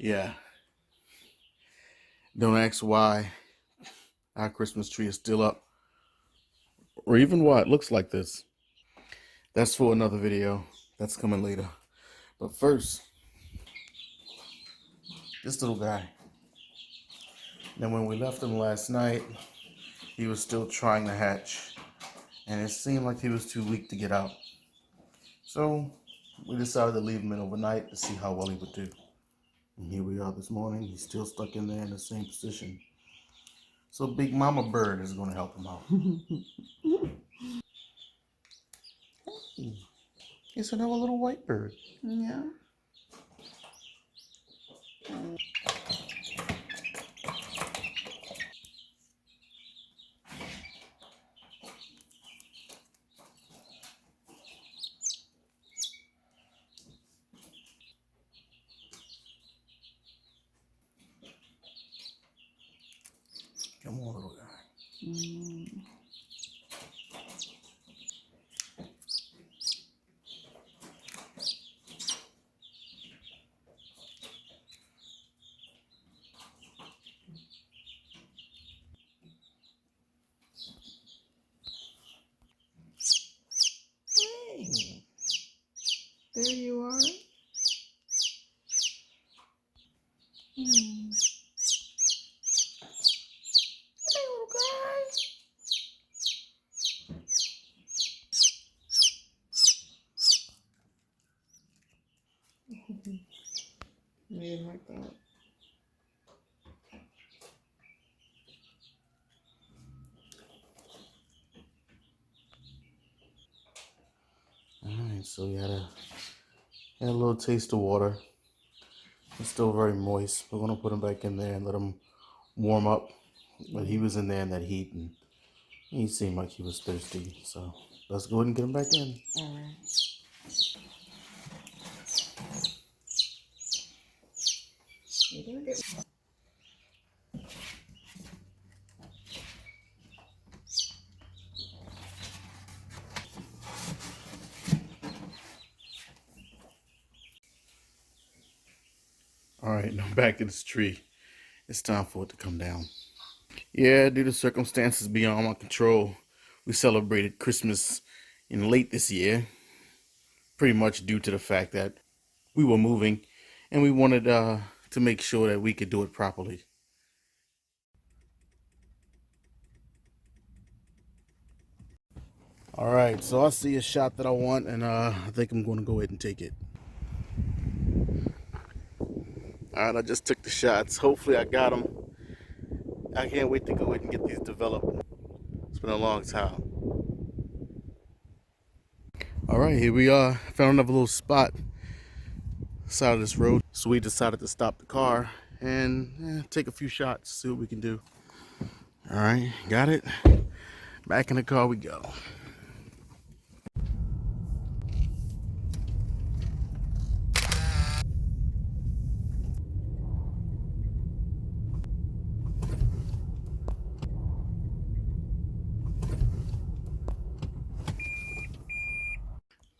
Yeah, don't ask why our Christmas tree is still up, or even why it looks like this. That's for another video. That's coming later. But first, this little guy. Now, when we left him last night, he was still trying to hatch, and it seemed like he was too weak to get out. So we decided to leave him in overnight to see how well he would do. And here we are this morning. He's still stuck in there in the same position. So Big Mama Bird is going to help him out. It's another little white bird. Yeah. Come on, little guy. Hey, there you are. Hey, little guy. You didn't like that. Alright, so we had a little taste of water. It's still very moist. We're gonna put him back in there and let him warm up. But he was in there in that heat and he seemed like he was thirsty. So let's go ahead and get him back in. Alright. Alright, now back to this tree. It's time for it to come down. Yeah, due to circumstances beyond my control, we celebrated Christmas in late this year. Pretty much due to the fact that we were moving and we wanted to make sure that we could do it properly. Alright, so I see a shot that I want and I think I'm going to go ahead and take it. Alright, I just took the shots. Hopefully I got them. I can't wait to go ahead and get these developed. It's been a long time. Alright, here we are. Found another little spot side of this road. So we decided to stop the car and take a few shots, see what we can do. Alright, got it. Back in the car we go.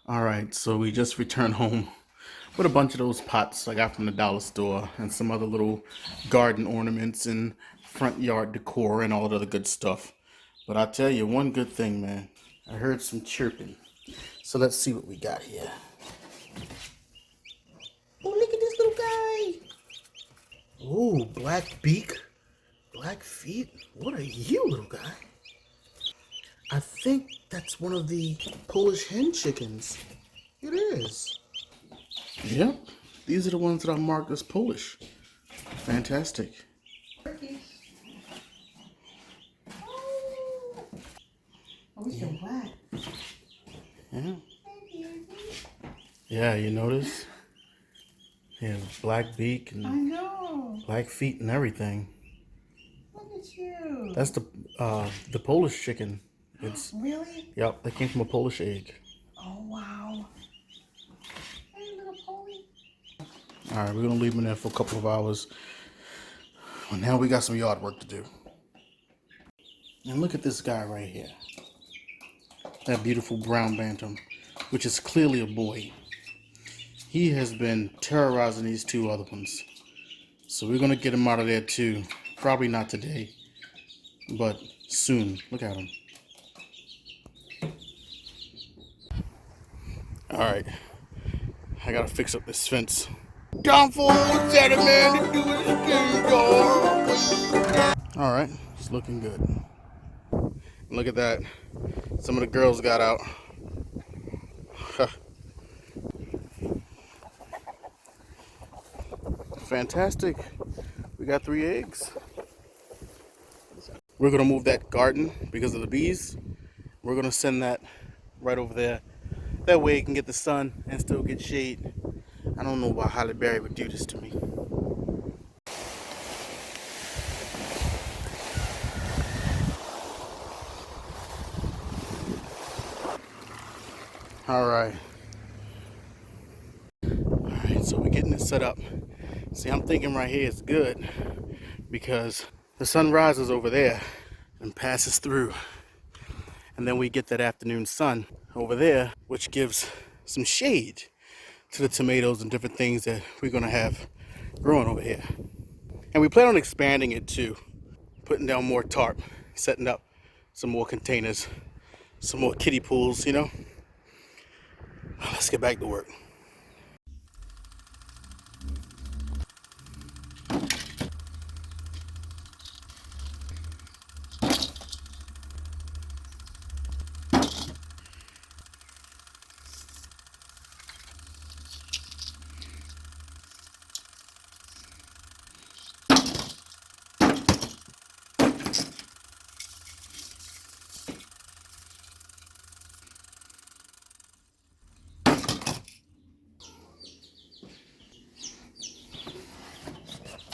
Alright, so we just returned home with a bunch of those pots I got from the dollar store and some other little garden ornaments and front yard decor and all that other good stuff. But I'll tell you one good thing, man. I heard some chirping. So let's see what we got here. Oh, look at this little guy. Oh, black beak, black feet. What are you, little guy? I think that's one of the Polish hen chickens. It is. Yep, these are the ones that I marked as Polish. Fantastic. Oh, he's still black. Yeah. Yeah, you notice? He has black beak and I know. black feet and everything. Look at you. That's the Polish chicken. It's really? Yep, they came from a Polish egg. Oh wow. Hey, little Polly. All right, we're gonna leave them in there for a couple of hours. But now we got some yard work to do. And look at this guy right here. That beautiful brown bantam, which is clearly a boy. He has been terrorizing these two other ones. So we're gonna get him out of there too. Probably not today, but soon. Look at him. All right, I gotta fix up this fence. Time for old gentleman to do his thing, y'all. All right, it's looking good. Look at that. Some of the girls got out. Fantastic. We got 3 eggs. We're gonna move that garden because of the bees. We're gonna send that right over there. That way it can get the sun and still get shade. I don't know why Halle Berry would do this to me. All right. All right, so we're getting it set up. See, I'm thinking right here is good because the sun rises over there and passes through. And then we get that afternoon sun over there, which gives some shade to the tomatoes and different things that we're gonna have growing over here. And we plan on expanding it too, putting down more tarp, setting up some more containers, some more kiddie pools, you know? Let's get back to work.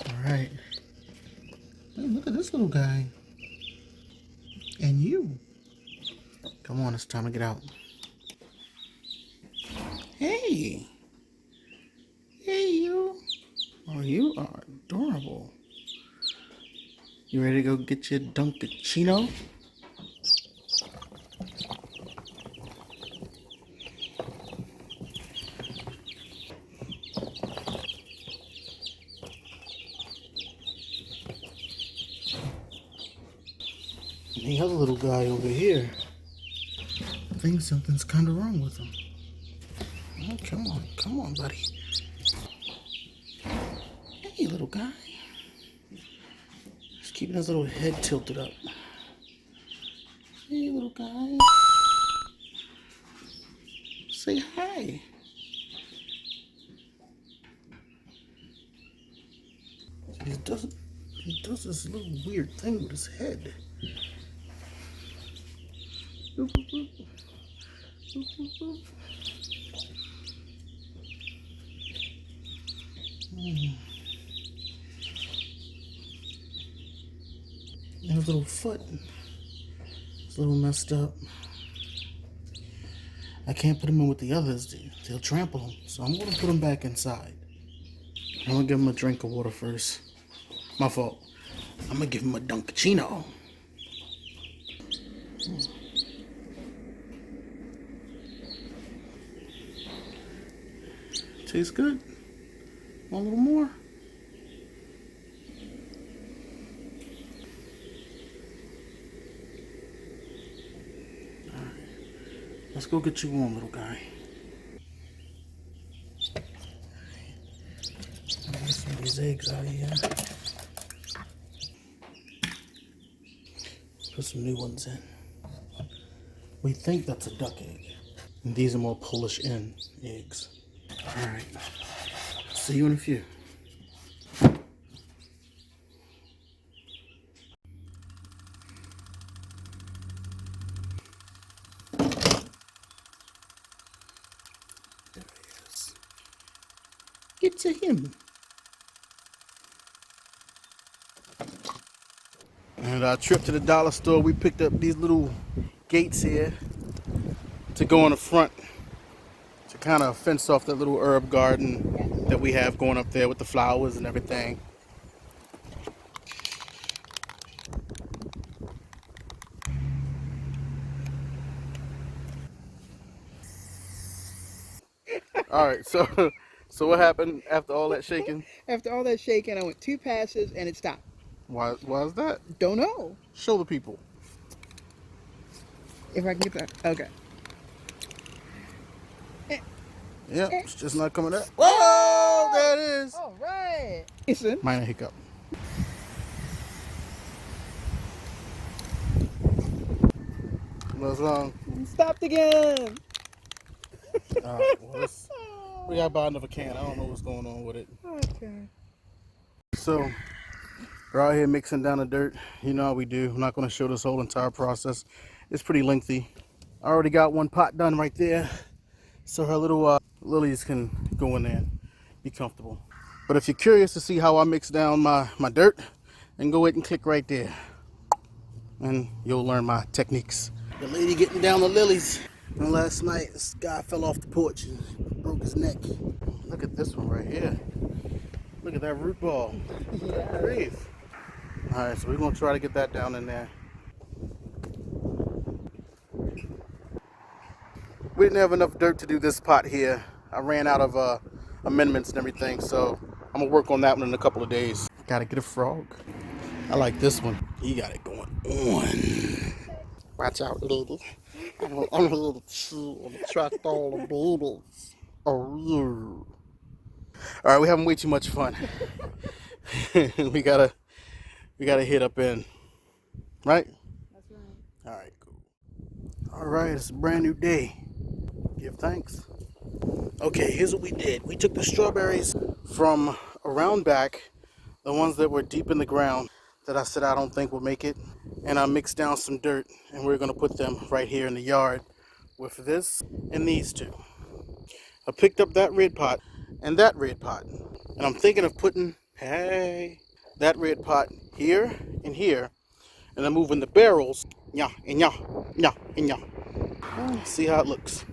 All right. Hey, look at this little guy. And you. Come on, it's time to get out. Hey. Hey, you. Oh, you are adorable. You ready to go get your Dunkachino? And the other little guy over here, I think something's kind of wrong with him. Oh, come on, buddy. Hey, little guy. Just keeping his little head tilted up. Hey, little guy. Say hi. He does this little weird thing with his head. Boop, boop, boop. Boop, boop, boop. And his little foot is a little messed up. I can't put him in with the others. They'll trample him. So I'm going to put him back inside. I'm going to give him a drink of water first. My fault. I'm going to give him a Dunkachino. Tastes good. Want a little more? Alright. Let's go get you warm, little guy. Get some of these eggs out of here. Put some new ones in. We think that's a duck egg. And these are more Polish Inn eggs. Alright. See you in a few. There he is. Get to him. And our trip to the dollar store, we picked up these little gates here to go in the front to kind of fence off that little herb garden that we have going up there with the flowers and everything. All right, so So what happened after all that shaking? After all that shaking, I went 2 passes and it stopped. Why is that? Don't know. Show the people. If I can get that. Okay. Yep, it's just not coming out. Whoa, there it is. All right. Listen. Minor hiccup. What's wrong? Stopped again. All right, well, we gotta buy another can. I don't know what's going on with it. Okay. So we're out here mixing down the dirt. You know how we do. I'm not going to show this whole entire process. It's pretty lengthy. I already got one pot done right there, so her little lilies can go in there and be comfortable. But if you're curious to see how I mix down my dirt, then go ahead and click right there, and you'll learn my techniques. The lady getting down the lilies. And last night, this guy fell off the porch and broke his neck. Look at this one right here. Look at that root ball. Yeah. Grief. All right, so we're gonna try to get that down in there. We didn't have enough dirt to do this pot here. I ran out of amendments and everything, so I'm gonna work on that one in a couple of days. Gotta get a frog. I like this one. He got it going on. Watch out, lady. I'm here to chill and attract all the babies. Oh, yeah. All right, we're having way too much fun. we gotta hit up in, right? That's right. All right, cool. All right, it's a brand new day. Give thanks. Okay, here's what we did. We took the strawberries from around back, the ones that were deep in the ground that I said I don't think will make it, and I mixed down some dirt, and we're gonna put them right here in the yard with this and these two. I picked up that red pot and that red pot, and I'm thinking of putting, that red pot here and here, and I'm moving the barrels, yeah, and yeah, yeah, and yeah. See how it looks.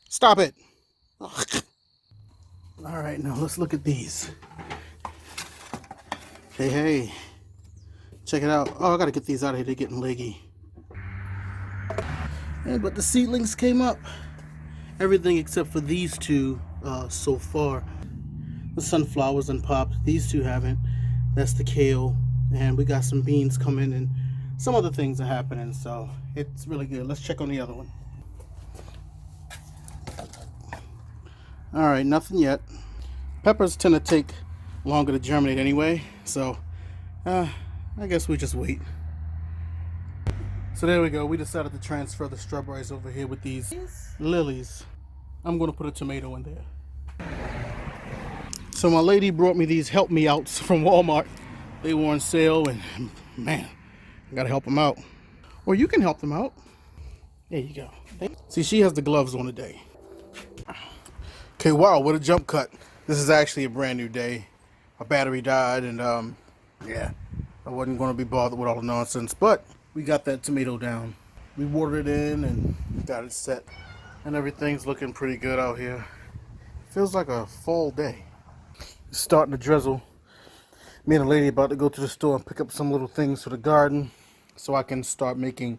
Stop it. Ugh. All right, now let's look at these. Hey, check it out. Oh, I gotta get these out of here. They're getting leggy. Yeah, but the seedlings came up. Everything except for these two so far. The sunflowers and popped. These two haven't. That's the kale. And we got some beans coming and some other things are happening. So it's really good. Let's check on the other one. All right, nothing yet. Peppers tend to take longer to germinate anyway. So I guess we just wait. So there we go. We decided to transfer the strawberries over here with these lilies. I'm going to put a tomato in there. So my lady brought me these help me outs from Walmart. They were on sale and man, I got to help them out. Or you can help them out. There you go. See, she has the gloves on today. Okay, wow, what a jump cut. This is actually a brand new day. My battery died and yeah, I wasn't going to be bothered with all the nonsense, but we got that tomato down. We watered it in and got it set. And everything's looking pretty good out here. Feels like a fall day. It's starting to drizzle. Me and a lady about to go to the store and pick up some little things for the garden so I can start making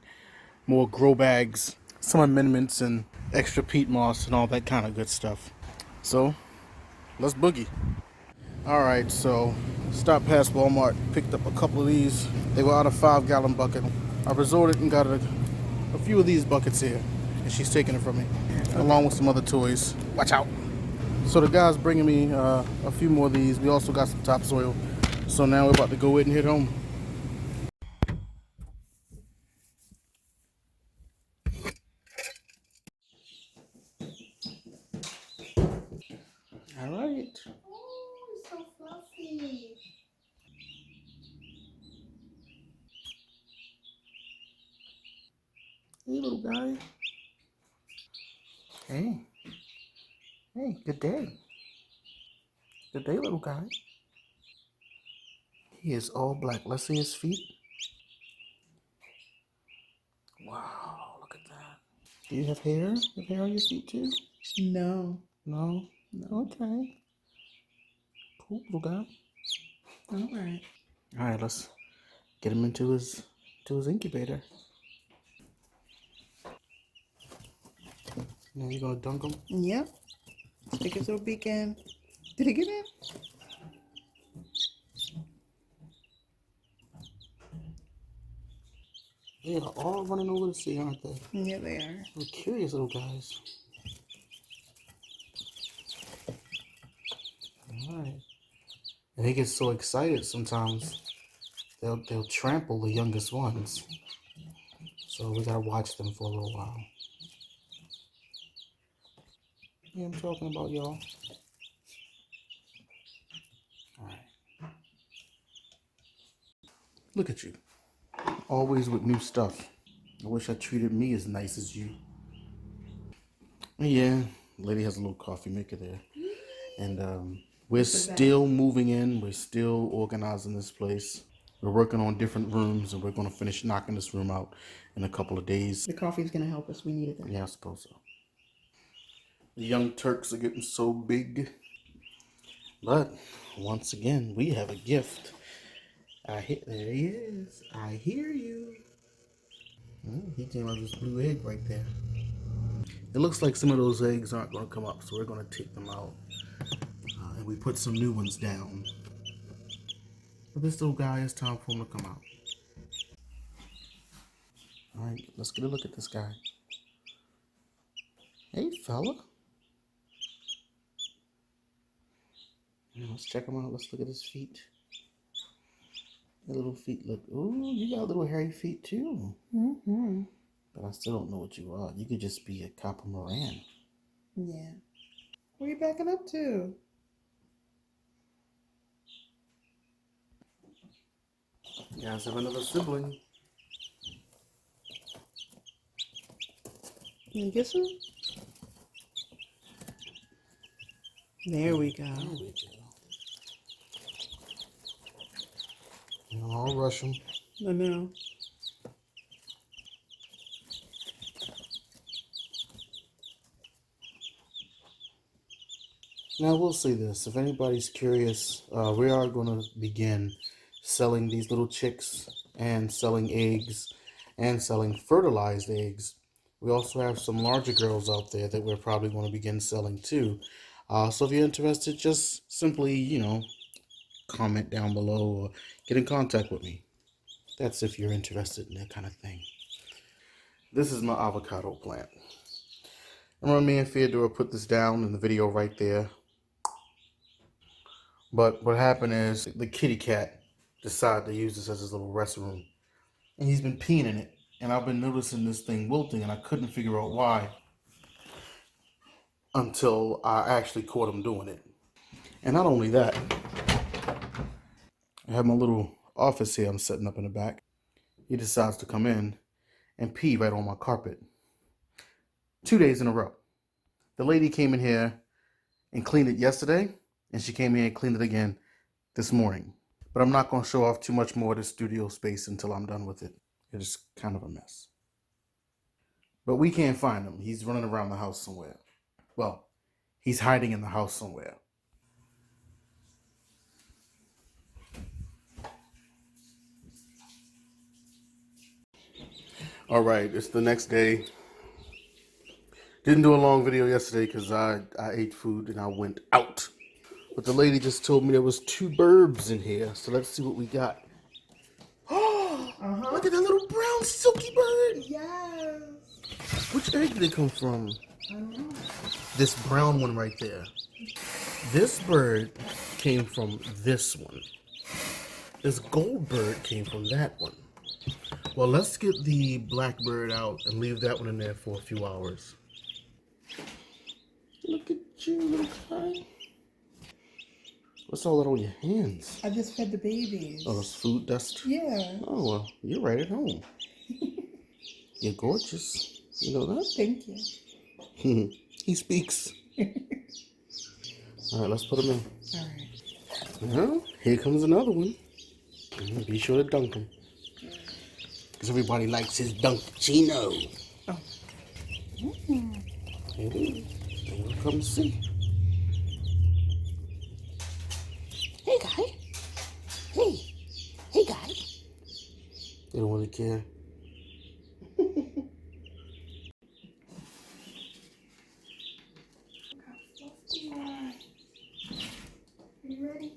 more grow bags, some amendments and extra peat moss and all that kind of good stuff. So, let's boogie. Alright, so stopped past Walmart, picked up a couple of these. They were out of 5-gallon bucket. I resorted and got a few of these buckets here, and she's taking it from me, along with some other toys. Watch out! So the guy's bringing me a few more of these. We also got some topsoil. So now we're about to go in and hit home. All right. Oh, he's so fluffy. Hey, little guy. Hey. Hey, good day. Good day, little guy. He is all black. Let's see his feet. Wow, look at that. Do you have hair? You have hair on your feet too? No. No? No. Okay. Cool little guy. All right. All right, let's get him into his incubator. Now you gonna dunk him? Yep. Stick his little beak in. Did he get in? They are all running over to see, aren't they? Yeah, they are. They're curious little guys. All right. And they get so excited sometimes they'll trample the youngest ones. So we gotta watch them for a little while. Yeah, I'm talking about y'all. All right. Look at you. Always with new stuff. I wish I treated me as nice as you. Yeah, lady has a little coffee maker there. And we're still moving in. We're still organizing this place. We're working on different rooms, and we're going to finish knocking this room out in a couple of days. The coffee's going to help us. We needed that. Yeah, I suppose so. The young Turks are getting so big. But once again, we have a gift. There he is. I hear you. He came out of this blue egg right there. It looks like some of those eggs aren't going to come up, so we're going to take them out. And we put some new ones down. But this little guy, it's time for him to come out. All right, let's get a look at this guy. Hey, fella. Yeah, let's check him out. Let's look at his feet. The little feet look. Ooh, you got little hairy feet too. Mm-hmm. But I still don't know what you are. You could just be a Copper Moran. Yeah. Where are you backing up to? You guys have another sibling. Can you kiss him? There we go. There we go. You know, I'll rush him. I know. Now, we'll say this. If anybody's curious, we are going to begin selling these little chicks and selling eggs and selling fertilized eggs. We also have some larger girls out there that we're probably going to begin selling too. So if you're interested, just simply, comment down below or get in contact with me. That's if you're interested in that kind of thing. This is my avocado plant. Remember me and Feodora put this down in the video right there. But what happened is the kitty cat decided to use this as his little restroom. And he's been peeing in it. And I've been noticing this thing wilting and I couldn't figure out why until I actually caught him doing it. And not only that, I have my little office here I'm setting up in the back. He decides to come in and pee right on my carpet. 2 days in a row. The lady came in here and cleaned it yesterday, and she came in and cleaned it again this morning. But I'm not going to show off too much more of the studio space until I'm done with it. It's kind of a mess. But we can't find him. He's running around the house somewhere. Well, he's hiding in the house somewhere. All right, it's the next day. Didn't do a long video yesterday because I ate food and I went out. But the lady just told me there was 2 burbs in here. So let's see what we got. Oh, look at that little brown silky bird. Yes. Which egg did it come from? I don't know. This brown one right there. This bird came from this one. This gold bird came from that one. Well, let's get the black bird out and leave that one in there for a few hours. Look at you, little guy. What's all that on your hands? I just fed the babies. Oh, it's food dust? Yeah. Oh, well, you're right at home. You're gorgeous. You know that? Thank you. He speaks. All right, let's put him in. All right. Well, here comes another one. Be sure to dunk him. Because everybody likes his Dunkachino. Oh. Maybe they'll come see. Hey, guy. Hey, guy. They don't really care. You ready?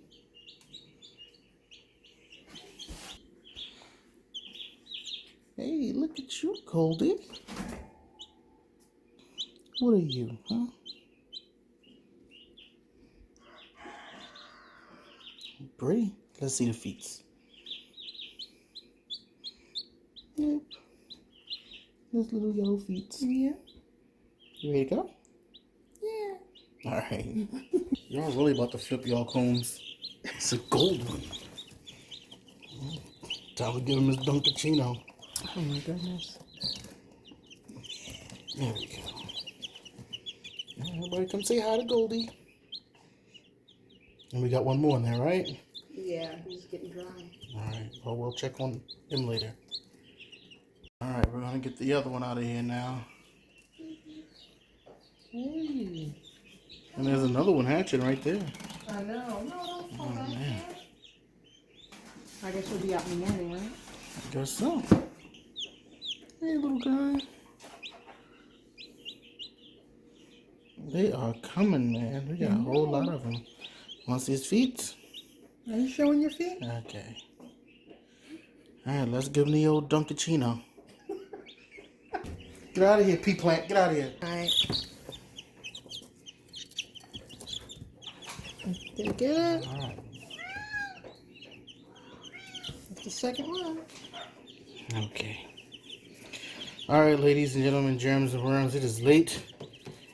Hey, look at you, Goldie. What are you, huh? Pretty. Let's see the feet. Yep. Those little yellow feet. Yeah. You ready to go? Yeah. All right. Y'all really about to flip y'all combs. It's a gold one. Time to give him his Dunkachino. Oh my goodness. There we go. Everybody come say hi to Goldie. And we got one more in there, right? Yeah, he's getting dry. All right. Well, we'll check on him later. All right, we're gonna get the other one out of here now. Hey. And there's another one hatching right there. I know. No, don't fall back man. there. I guess you'll be out in the morning, right? I guess so. Hey, little guy. They are coming, man. We got a whole lot of them. Want to see his feet? Are you showing your feet? Okay. All right, let's give him the old Dunkachino. Get out of here, pea plant. Get out of here. All right. Did you get it? All right. That's the second one. Okay. All right, ladies and gentlemen, germs and worms, it is late,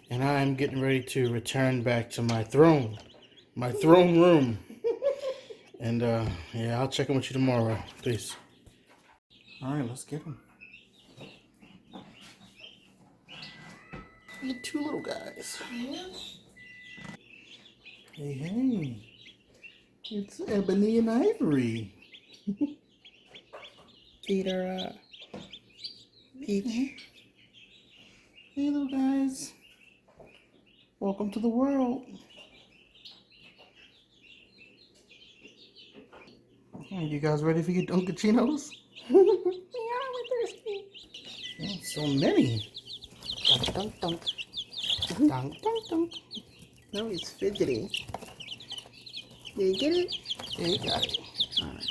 and I am getting ready to return back to my throne room. And, yeah, I'll check in with you tomorrow. Peace. All right, let's get him. The two little guys. Yeah. Hey. It's Ebony and Ivory. Feet are peach. Hey, little guys. Welcome to the world. You guys ready for your Dunkachinos? Yeah, we're thirsty. Oh, so many. Dunk, dunk, dunk. Dunk, dunk, dunk. No, he's fidgety. Did you get it? Yeah, you got it. All right.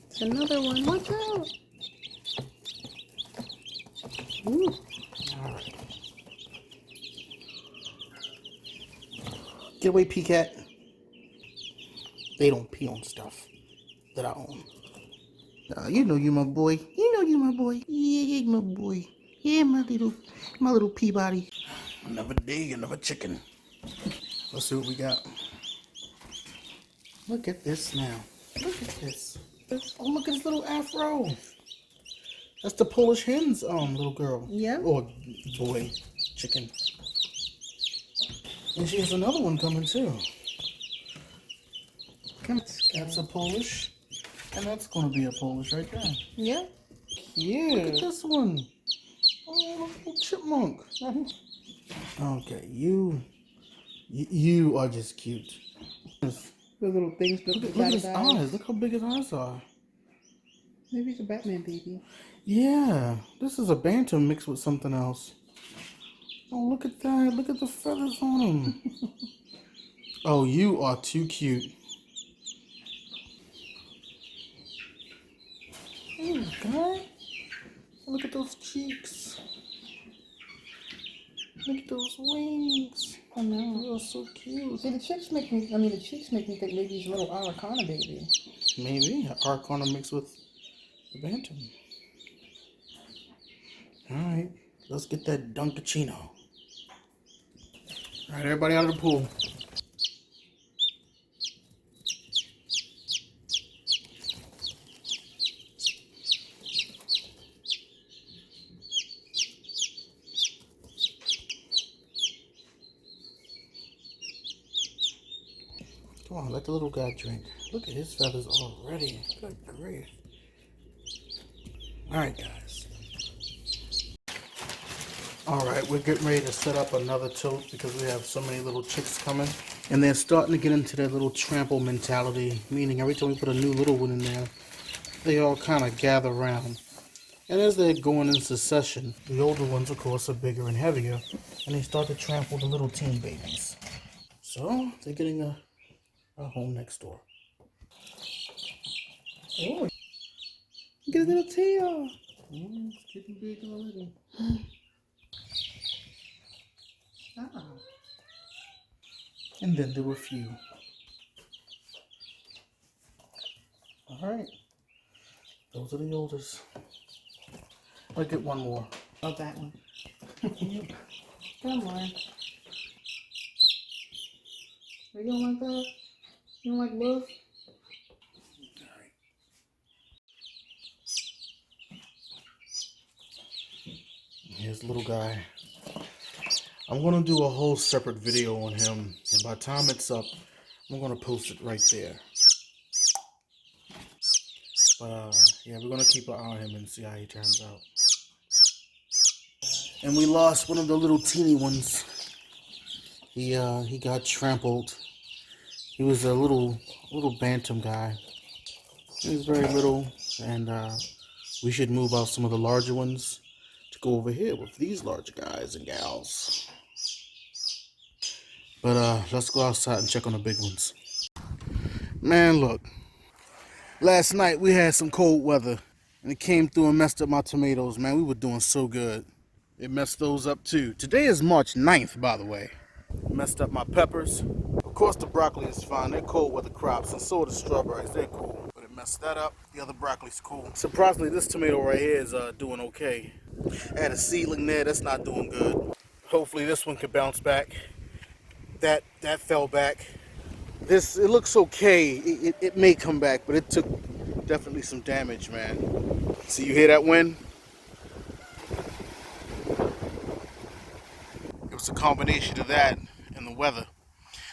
It's another one. Watch out. Ooh. All right. Get away, Peacat. They don't pee on stuff that I own. You know you my boy. You know you my boy. Yeah, my boy. Yeah, my little Peabody. Another day, another chicken. Let's see what we got. Look at this now. Look at this. Oh, look at his little afro. That's the Polish hen's little girl. Yeah. Or boy, chicken. And she has another one coming too. Come on. That's a Polish. And that's going to be a Polish right there. Yeah. Cute. Look at this one. Oh, little chipmunk. Okay, you are just cute. The little things look Look at his eyes. Look how big his eyes are. Maybe it's a Batman baby. Yeah, this is a bantam mixed with something else. Oh, look at that. Look at the feathers on him. Oh, you are too cute. Hey, guy. Look at those cheeks. Look at those wings. I know. You are so cute. See, the cheeks make me think maybe he's a little Araucana baby. Maybe. Araucana mixed with the bantam. Alright, let's get that Dunkachino. Alright, everybody out of the pool. Come on, let the little guy drink. Look at his feathers already. Good grief. Alright, guys. Alright, we're getting ready to set up another tote because we have so many little chicks coming. And they're starting to get into their little trample mentality, meaning every time we put a new little one in there, they all kind of gather around. And as they're going in succession, the older ones, of course, are bigger and heavier, and they start to trample the little teen babies. So, they're getting a home next door. Oh, get a little tail. Oh, it's getting big already. Ah. And then there were a few. Alright. Those are the oldest. I'll get one more. Oh, that one. Come on. You don't like that? You don't like love? Alright. Here's the little guy. I'm going to do a whole separate video on him, and by the time it's up, I'm going to post it right there. But, yeah, we're going to keep an eye on him and see how he turns out. And we lost one of the little teeny ones. He got trampled. He was a little bantam guy. He was very little, and we should move out some of the larger ones to go over here with these larger guys and gals. But let's go outside and check on the big ones. Man, look. Last night we had some cold weather, and it came through and messed up my tomatoes, man. We were doing so good. It messed those up too. Today is March 9th, by the way. It messed up my peppers. Of course the broccoli is fine. They're cold weather crops, and so are the strawberries. They're cool. But it messed that up. The other broccoli's cool. Surprisingly, this tomato right here is doing okay. I had a seedling there. That's not doing good. Hopefully this one can bounce back. That fell back. This, it looks okay. It may come back, but it took definitely some damage, man. See, you hear that wind? It was a combination of that and the weather.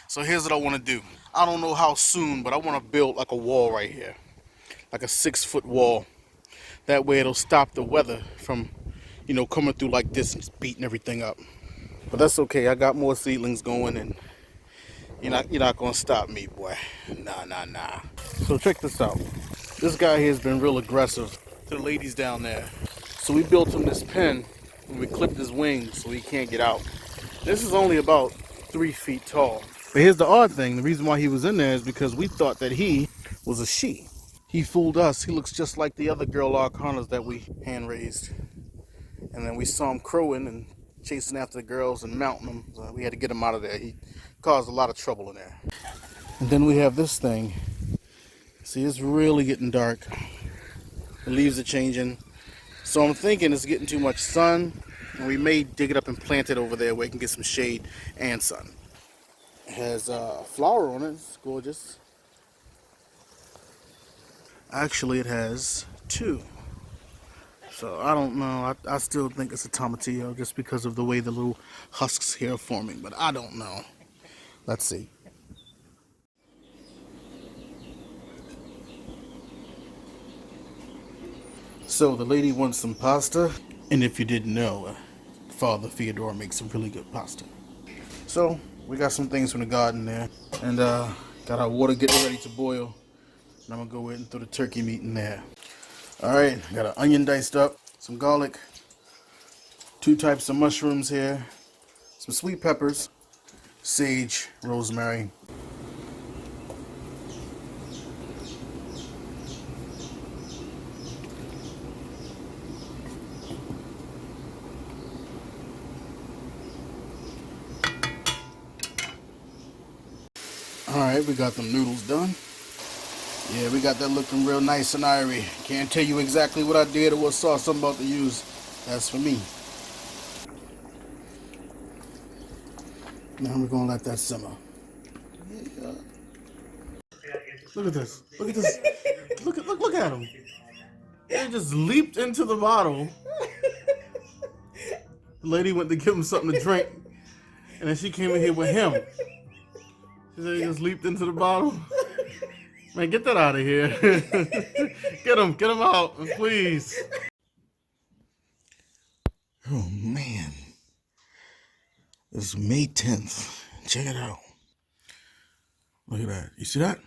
So here's what I want to do. I don't know how soon, but I want to build like a wall right here. Like a 6-foot wall. That way it'll stop the weather from, you know, coming through like this and just beating everything up. But that's okay. I got more seedlings going, and you're not gonna stop me, boy. Nah. So check this out. This guy here has been real aggressive to the ladies down there. So we built him this pen, and we clipped his wings so he can't get out. This is only about 3 feet tall. But here's the odd thing. The reason why he was in there is because we thought that he was a she. He fooled us. He looks just like the other girl arcanas that we hand raised. And then we saw him crowing and chasing after the girls and mounting them. So we had to get him out of there. He caused a lot of trouble in there. And then we have this thing. See, it's really getting dark. The leaves are changing. So I'm thinking it's getting too much sun, and we may dig it up and plant it over there where it can get some shade and sun. It has a flower on it. It's gorgeous. Actually, it has 2. So I don't know. I still think it's a tomatillo just because of the way the little husks here are forming, but I don't know. Let's see. So the lady wants some pasta, and if you didn't know, Father Feodora makes some really good pasta. So we got some things from the garden there, and got our water getting ready to boil. And I'm gonna go ahead and throw the turkey meat in there. All right, got an onion diced up, some garlic, 2 types of mushrooms here, some sweet peppers, sage, rosemary. Alright, we got them noodles done. Yeah, we got that looking real nice and iry. Can't tell you exactly what I did or what sauce I'm about to use. That's for me. Now we're gonna let that simmer. Yeah. Look at this. Look at this. Look at him. They just leaped into the bottle. The lady went to give him something to drink, and then she came in here with him. She said he just leaped into the bottle. Man, get that out of here. Get him out, please. Oh man, it's May 10th. Check it out. Look at that. You see that?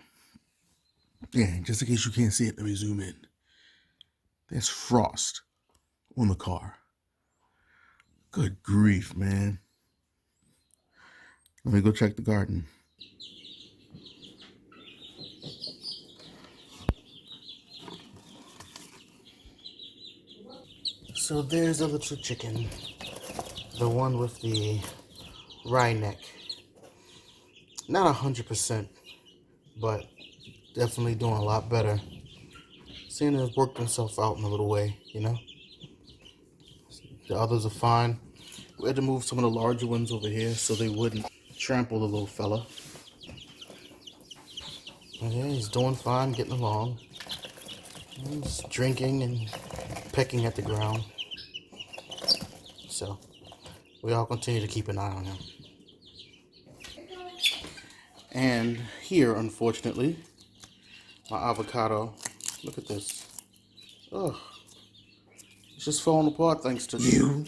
Yeah, just in case you can't see it, let me zoom in. There's frost on the car. Good grief, man. Let me go check the garden. So there's a little chicken. The one with the wry neck. Not 100%, but definitely doing a lot better. Seeing it worked himself out in a little way, you know? The others are fine. We had to move some of the larger ones over here so they wouldn't trample the little fella. But yeah, he's doing fine, getting along. He's drinking and pecking at the ground. So we all continue to keep an eye on him. And here, unfortunately, my avocado. Look at this. Ugh. It's just falling apart thanks to you.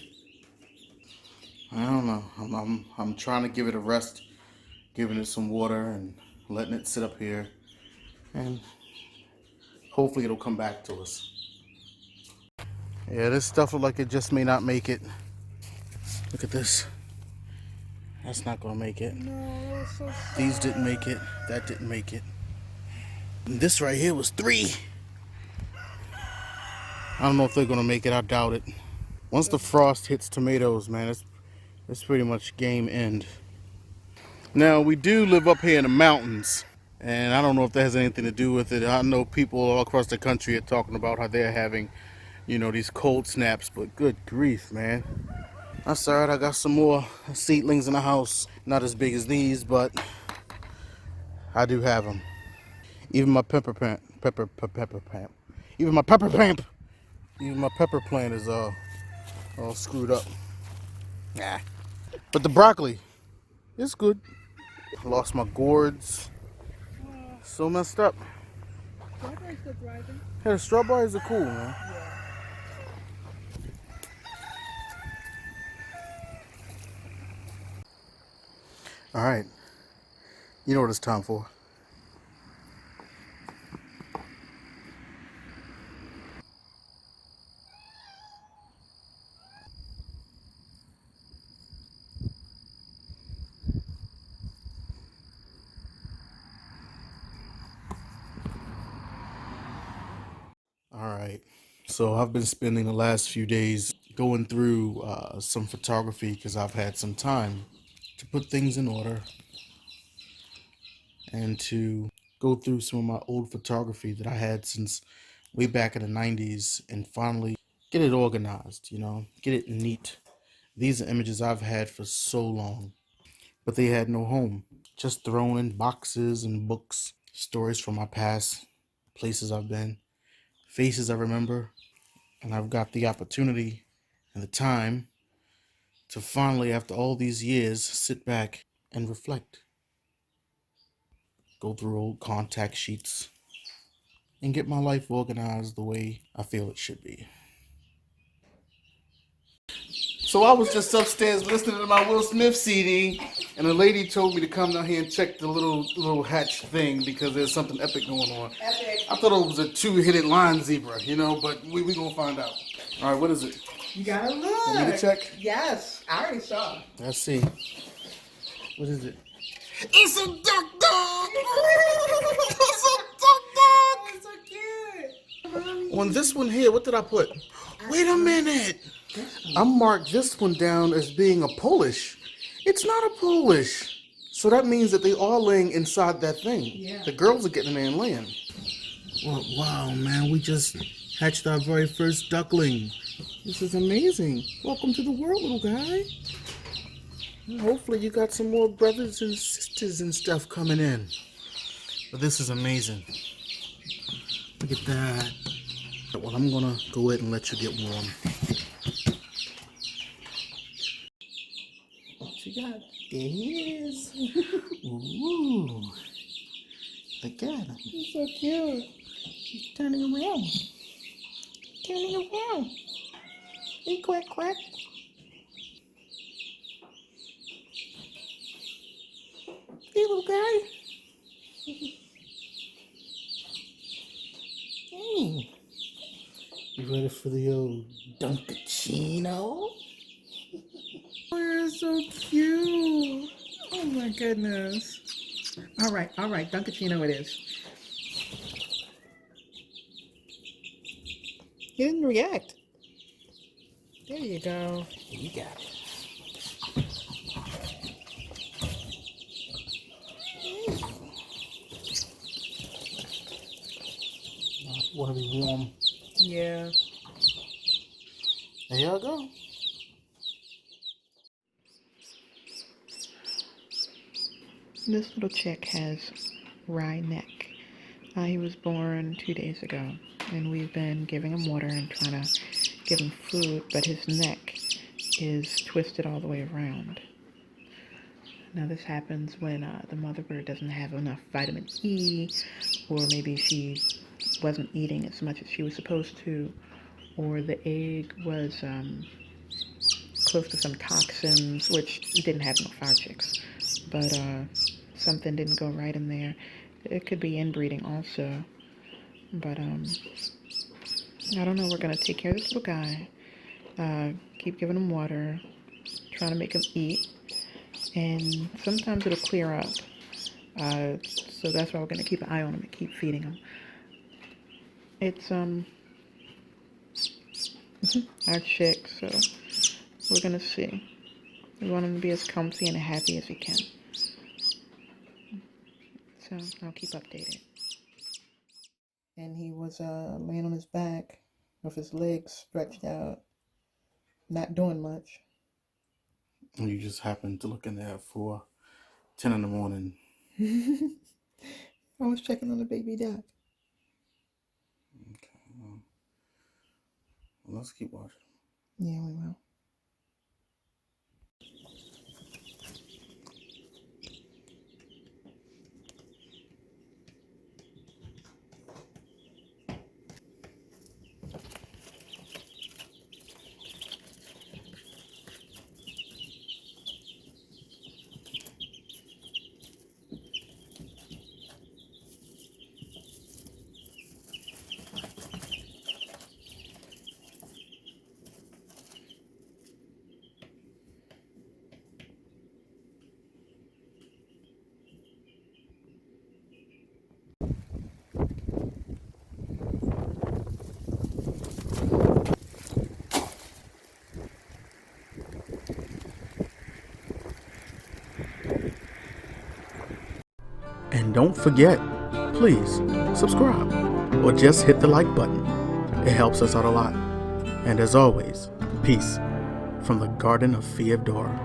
I don't know. I'm trying to give it a rest, giving it some water and letting it sit up here, and hopefully it'll come back to us. Yeah, this stuff looks like it just may not make it. Look at this. That's not gonna make it. No, so sad. These didn't make it. That didn't make it. And this right here was 3. I don't know if they're gonna make it. I doubt it. Once the frost hits tomatoes, man, it's pretty much game end. Now, we do live up here in the mountains, and I don't know if that has anything to do with it. I know people all across the country are talking about how they're having, these cold snaps, but good grief, man. That's all right. I got some more seedlings in the house. Not as big as these, but I do have them. Even my pepper plant, even my pepper plant is all screwed up. Nah. But the broccoli, it's good. Lost my gourds. So messed up. Strawberries still thriving. Hey, the strawberries are cool, man. All right. You know what it's time for. All right. So I've been spending the last few days going through some photography because I've had some time to put things in order and to go through some of my old photography that I had since way back in the 90s and finally get it organized, get it neat. These are images I've had for so long, but they had no home. Just thrown in boxes and books, stories from my past, places I've been, faces I remember, and I've got the opportunity and the time to finally, after all these years, sit back and reflect. Go through old contact sheets and get my life organized the way I feel it should be. So I was just upstairs listening to my Will Smith CD, and a lady told me to come down here and check the little hatch thing because there's something epic going on. Epic. I thought it was a 2-headed lion zebra, but we gonna find out. All right, what is it? You gotta look. Want me to check? Yes, I already saw. Let's see. What is it? It's a duck dog. It's a duck dog. Oh, it's so cute. On this one here, what did I put? Wait a minute. I marked this one down as being a Polish. It's not a Polish. So that means that they are laying inside that thing. Yeah. The girls are getting in there and laying. Well, wow, man, we just hatched our very first duckling. This is amazing. Welcome to the world, little guy. Hopefully you got some more brothers and sisters and stuff coming in. But this is amazing. Look at that. Well, I'm gonna go ahead and let you get warm. What you got? There he is. Ooh. Look at him. He's so cute. He's turning around. Turning around. Hey, quack, quack. Hey, little guy. Hey. You ready for the old Dunkachino? Oh, you're so cute. Oh my goodness. All right, Dunkachino it is. He didn't react. There you go. You got it. Want to be warm? Yeah. There y'all go. This little chick has wry neck. He was born 2 days ago, and we've been giving him water and trying to give him food, but his neck is twisted all the way around. Now this happens when the mother bird doesn't have enough vitamin E, or maybe she wasn't eating as much as she was supposed to, or the egg was close to some toxins, which didn't have no fire chicks, but something didn't go right in there. It could be inbreeding also, but I don't know. We're gonna take care of this little guy, keep giving him water, trying to make him eat, and sometimes it'll clear up. So that's why we're gonna keep an eye on him and keep feeding him. It's our chick, so we're gonna see. We want him to be as comfy and happy as he can. So I'll keep updated. And he was laying on his back with his legs stretched out, not doing much. And you just happened to look in there for 10 in the morning. I was checking on the baby duck. Okay. Well, let's keep watching. Yeah, we will. And don't forget, please subscribe or just hit the like button. It helps us out a lot. And as always, peace from the Garden of Feodora.